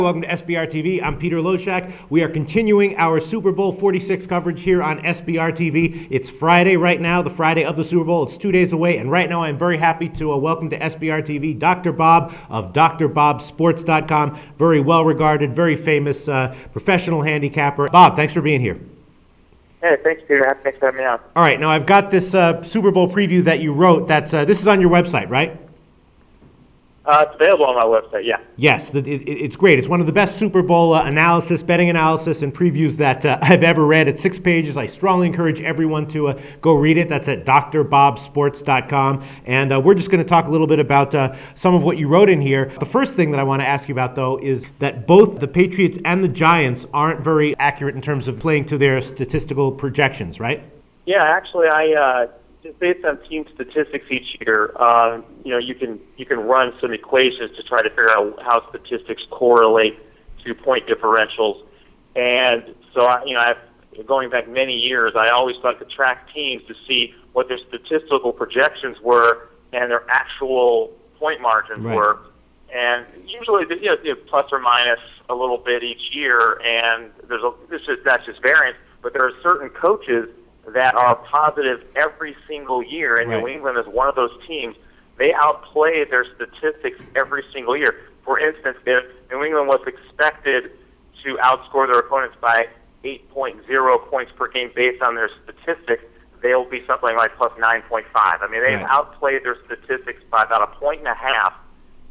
Welcome to SBRtv. I'm Peter Loshak. We are continuing our Super Bowl 46 coverage here on SBRtv. It's Friday right now, the Friday of the Super Bowl. It's 2 days away, and right now I'm very happy to welcome to SBRtv Dr. Bob of drbobsports.com. Very well-regarded, very famous professional handicapper. Bob, thanks for being here. Hey, thanks, Peter. Thanks for having me on. All right, now I've got this Super Bowl preview that you wrote. This is on your website, right? It's available on my website, yeah. Yes, it's great. It's one of the best Super Bowl betting analysis and previews that I've ever read. It's 6 pages. I strongly encourage everyone to go read it. That's at drbobsports.com. And we're just going to talk a little bit about some of what you wrote in here. The first thing that I want to ask you about, though, is that both the Patriots and the Giants aren't very accurate in terms of playing to their statistical projections, right? Yeah, actually, just based on team statistics each year, you can run some equations to try to figure out how statistics correlate to point differentials. And so, going back many years, I always thought to track teams to see what their statistical projections were and their actual point margins were. And usually, plus or minus a little bit each year, and that's just variance. But there are certain coaches that are positive every single year, and New England is one of those teams. They outplay their statistics every single year. For instance, if New England was expected to outscore their opponents by 8.0 points per game based on their statistics, they'll be something like plus 9.5. I mean, they've outplayed their statistics by about 1.5 points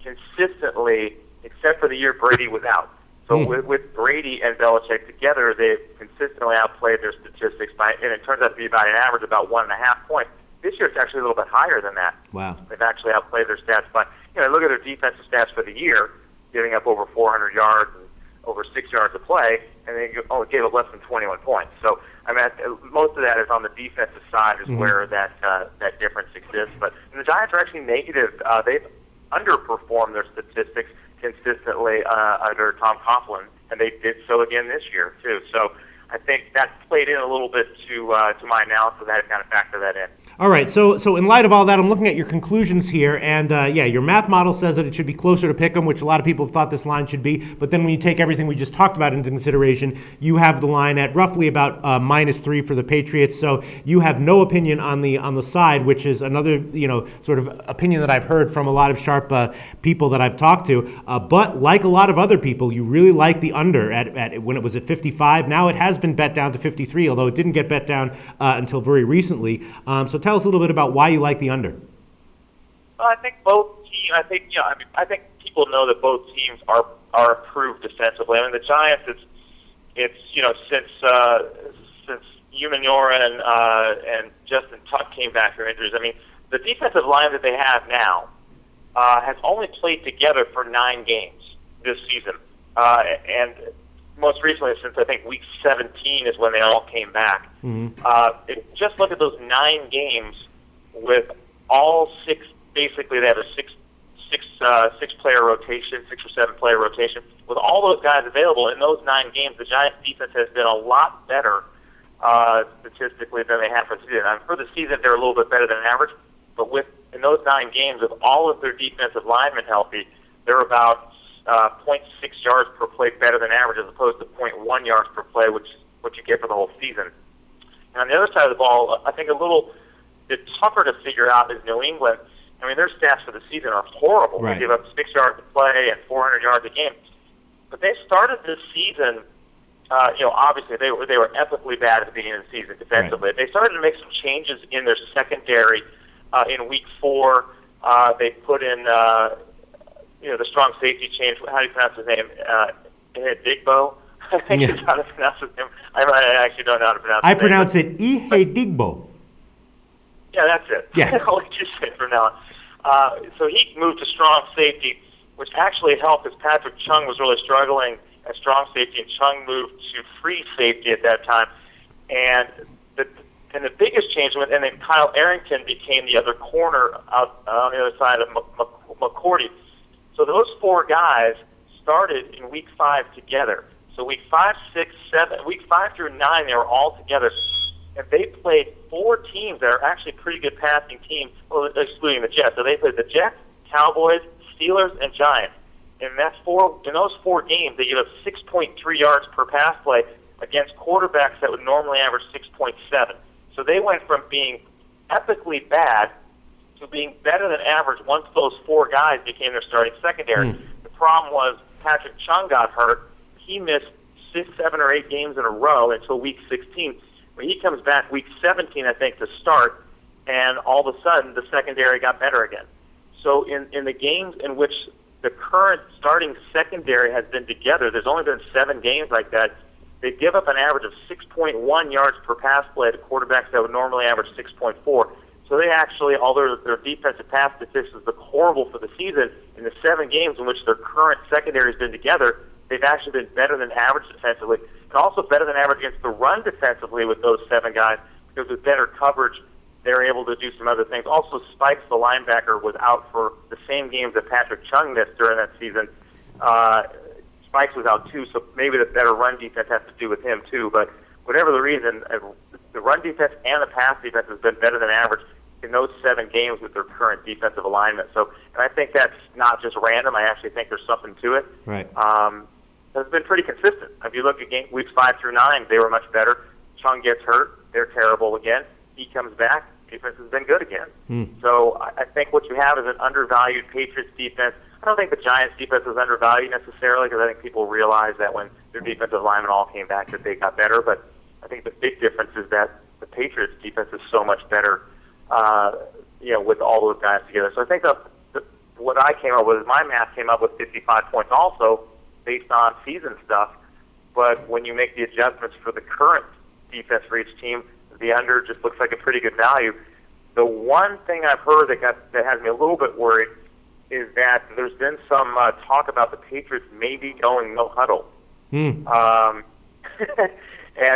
consistently, except for the year Brady was out. So with Brady and Belichick together, they've consistently outplayed their statistics and it turns out to be about an average of about 1.5 points. This year, it's actually a little bit higher than that. Wow. They've actually outplayed their stats by, look at their defensive stats for the year, giving up over 400 yards and over 6 yards of play, and they only gave up less than 21 points. So, most of that is on the defensive side is where that difference exists. But the Giants are actually negative. They've underperformed their statistics consistently under Tom Coughlin, and they did so again this year too. So I think that played in a little bit to my analysis. I had to kind of factor that in. All right, so in light of all that, I'm looking at your conclusions here, and your math model says that it should be closer to Pick'em, which a lot of people have thought this line should be, but then when you take everything we just talked about into consideration, you have the line at roughly about -3 for the Patriots, so you have no opinion on the side, which is another, sort of opinion that I've heard from a lot of sharp people that I've talked to, but like a lot of other people, you really like the under at when it was at 55. Now it has been bet down to 53, although it didn't get bet down until very recently. So tell us a little bit about why you like the under. Well, I think both teams. I think people know that both teams are improved defensively. I mean, the Giants. It's since Umanor and Justin Tuck came back from injuries. I mean, the defensive line that they have now has only played together for 9 games this season, and most recently, since I think week 17 is when they all came back. Just look at those 9 games with all 6. Basically, they have a six-player rotation, 6 or 7 player rotation. With all those guys available in those 9 games, the Giants' defense has been a lot better statistically than they have for the season. For the season, they're a little bit better than average, but in those 9 games, with all of their defensive linemen healthy, they're about 0.6 yards per play better than average, as opposed to 0.1 yards per play, which is what you get for the whole season. And on the other side of the ball, I think a little bit tougher to figure out is New England. I mean, their stats for the season are horrible. They give up 6 yards a play and 400 yards a game. But they started this season, obviously they were epically bad at the beginning of the season defensively. They started to make some changes in their secondary in week 4. They put in the strong safety change. How do you pronounce his name? Digbo? I think is how to pronounce his name. I actually don't know how to pronounce it. I pronounce it Digbo. Yeah, that's it. Yeah. I'll let you say it from now on. So he moved to strong safety, which actually helped as Patrick Chung was really struggling at strong safety, and Chung moved to free safety at that time. And the biggest change, and then Kyle Arrington became the other corner out on the other side of McCourty. So those 4 guys started in week 5 together. So week 5, 6, 7, week 5 through 9, they were all together. And they played 4 teams that are actually pretty good passing teams, well, excluding the Jets. So they played the Jets, Cowboys, Steelers, and Giants. in those 4 games, they gave up 6.3 yards per pass play against quarterbacks that would normally average 6.7. So they went from being epically bad to being better than average once those 4 guys became their starting secondary. The problem was Patrick Chung got hurt. He missed 6, 7, or 8 games in a row until week 16. When he comes back week 17, I think, to start, and all of a sudden the secondary got better again. So in the games in which the current starting secondary has been together, there's only been 7 games like that. They give up an average of 6.1 yards per pass play to quarterbacks that would normally average 6.4. So they actually, although their defensive pass statistics look horrible for the season, in the 7 games in which their current secondary has been together, they've actually been better than average defensively, and also better than average against the run defensively with those 7 guys, because with better coverage, they're able to do some other things. Also, Spikes, the linebacker, was out for the same games that Patrick Chung missed during that season. Spikes was out too, so maybe the better run defense has to do with him too. But whatever the reason, the run defense and the pass defense has been better than average in those 7 games with their current defensive alignment. So, and I think that's not just random. I actually think there's something to it. Right. It's been pretty consistent. If you look at weeks 5 through 9, they were much better. Chung gets hurt, they're terrible again. He comes back, defense has been good again. So I think what you have is an undervalued Patriots defense. I don't think the Giants defense is undervalued necessarily, because I think people realize that when their defensive linemen all came back that they got better. But I think the big difference is that the Patriots defense is so much better, with all those guys together. So I think what I came up with, my math came up with 55 points also based on season stuff. But when you make the adjustments for the current defense for each team, the under just looks like a pretty good value. The one thing I've heard that has me a little bit worried is that there's been some talk about the Patriots maybe going no huddle. And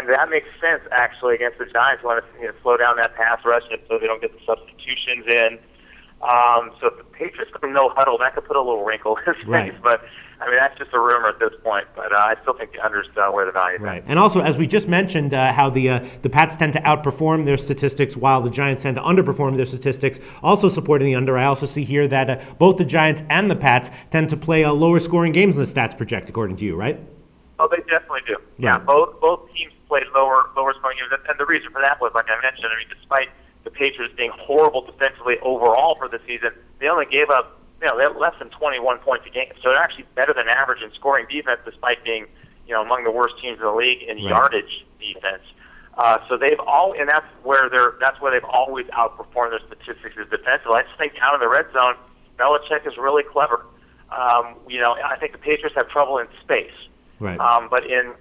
that makes sense, actually, against the Giants. Want to slow down that pass rush so they don't get the substitutions in. So if the Patriots go no huddle, that could put a little wrinkle in his face. But, I mean, that's just a rumor at this point. But I still think the under's where the value is. Right. And also, as we just mentioned, how the Pats tend to outperform their statistics while the Giants tend to underperform their statistics, also supporting the under. I also see here that both the Giants and the Pats tend to play lower scoring games than the stats project, according to you, right? Oh, they definitely do. Yeah, both teams played lower scoring games, and the reason for that was, like I mentioned, I mean, despite the Patriots being horrible defensively overall for the season, they only gave up, they had less than 21 points a game. So they're actually better than average in scoring defense, despite being, among the worst teams in the league in yardage defense. So they've and that's where they've always outperformed their statistics as defensive. I just think down in the red zone, Belichick is really clever. I think the Patriots have trouble in space. Right. But in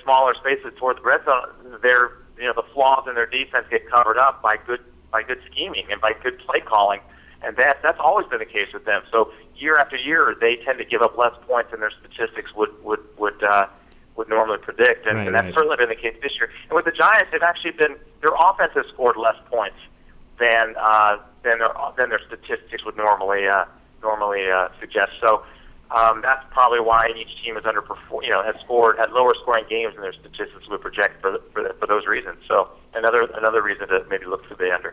smaller spaces towards the red zone, the flaws in their defense get covered up by good scheming and by good play calling, and that's always been the case with them. So year after year, they tend to give up less points than their statistics would normally predict, and that's certainly been the case this year. And with the Giants, they've actually been their offense has scored less points than their statistics would normally suggest. So. That's probably why each team has had lower scoring games than their statistics would project for those reasons. So another reason to maybe look for the under.